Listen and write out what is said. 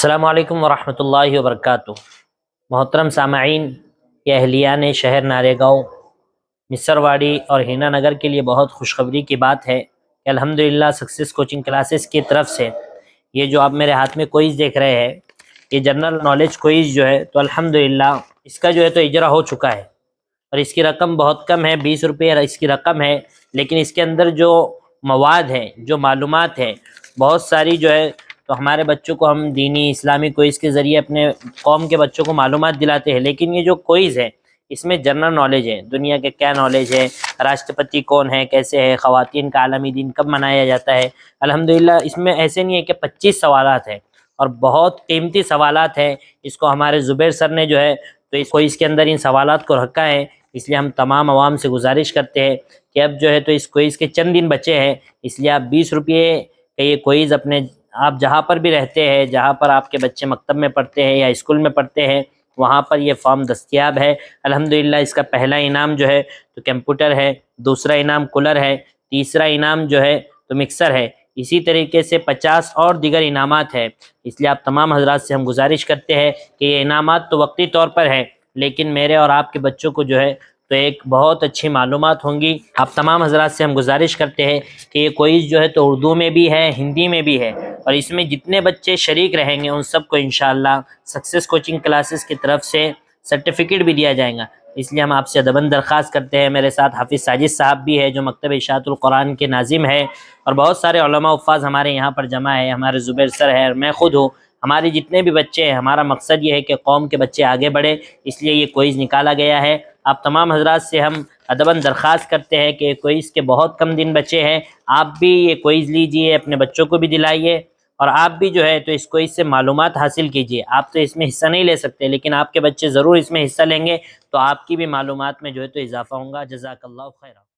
السلام علیکم ورحمۃ اللہ وبرکاتہ۔ محترم سامعین، یہ اہلیان شہر ناریگاؤں، مصر واڑی اور ہینا نگر کے لیے بہت خوشخبری کی بات ہے کہ الحمدللہ سکسیس کوچنگ کلاسز کی طرف سے یہ جو آپ میرے ہاتھ میں کوئز دیکھ رہے ہیں، یہ جنرل نالج کوئز جو ہے تو الحمدللہ اس کا جو ہے تو اجرا ہو چکا ہے، اور اس کی رقم بہت کم ہے، 20 روپے اس کی رقم ہے، لیکن اس کے اندر جو مواد ہے، جو معلومات ہے، بہت ساری جو ہے تو ہمارے بچوں کو ہم دینی اسلامی کوئز کے ذریعے اپنے قوم کے بچوں کو معلومات دلاتے ہیں، لیکن یہ جو کوئز ہے اس میں جنرل نالج ہے، دنیا کے کیا نالج ہے، راشٹرپتی کون ہے، کیسے ہے، خواتین کا عالمی دن کب منایا جاتا ہے۔ الحمدللہ اس میں ایسے نہیں ہے کہ 25 سوالات ہیں اور بہت قیمتی سوالات ہیں، اس کو ہمارے زبیر سر نے جو ہے تو اس کوئز کے اندر ان سوالات کو رکھا ہے، اس لیے ہم تمام عوام سے گزارش کرتے ہیں کہ اب جو ہے تو اس کوئز کے چند دن بچے ہیں، اس لیے آپ 20 روپے کا یہ کوئز اپنے آپ جہاں پر بھی رہتے ہیں، جہاں پر آپ کے بچے مکتب میں پڑھتے ہیں یا اسکول میں پڑھتے ہیں، وہاں پر یہ فارم دستیاب ہے۔ الحمدللہ اس کا پہلا انعام جو ہے تو کمپیوٹر ہے، دوسرا انعام کولر ہے، تیسرا انعام جو ہے تو مکسر ہے، اسی طریقے سے 50 اور دیگر انعامات ہیں۔ اس لیے آپ تمام حضرات سے ہم گزارش کرتے ہیں کہ یہ انعامات تو وقتی طور پر ہیں، لیکن میرے اور آپ کے بچوں کو جو ہے تو ایک بہت اچھی معلومات ہوں گی۔ آپ تمام حضرات سے ہم گزارش کرتے ہیں کہ یہ کوئز جو ہے تو اردو میں بھی ہے، ہندی میں بھی ہے، اور اس میں جتنے بچے شریک رہیں گے ان سب کو انشاءاللہ سکسیس کوچنگ کلاسز کی طرف سے سرٹیفکیٹ بھی دیا جائے گا۔ اس لیے ہم آپ سے ادباً درخواست کرتے ہیں، میرے ساتھ حافظ ساجد صاحب بھی ہے جو مکتب اشاعت القرآن کے ناظم ہے، اور بہت سارے علماء حفاظ ہمارے یہاں پر جمع ہے، ہمارے زبیر سر ہے اور میں خود ہوں، ہمارے جتنے بھی بچے ہیں، ہمارا مقصد یہ ہے کہ قوم کے بچے آگے بڑھے، اس لیے یہ کوئز نکالا گیا ہے۔ آپ تمام حضرات سے ہم ادباً درخواست کرتے ہیں کہ کوئز کے بہت کم دن بچے ہیں، آپ بھی یہ کوئز لیجئے، اپنے بچوں کو بھی دلائیے، اور آپ بھی جو ہے تو اس کوئز سے معلومات حاصل کیجئے۔ آپ تو اس میں حصہ نہیں لے سکتے، لیکن آپ کے بچے ضرور اس میں حصہ لیں گے تو آپ کی بھی معلومات میں جو ہے تو اضافہ ہوگا۔ جزاک اللہ خیرہ۔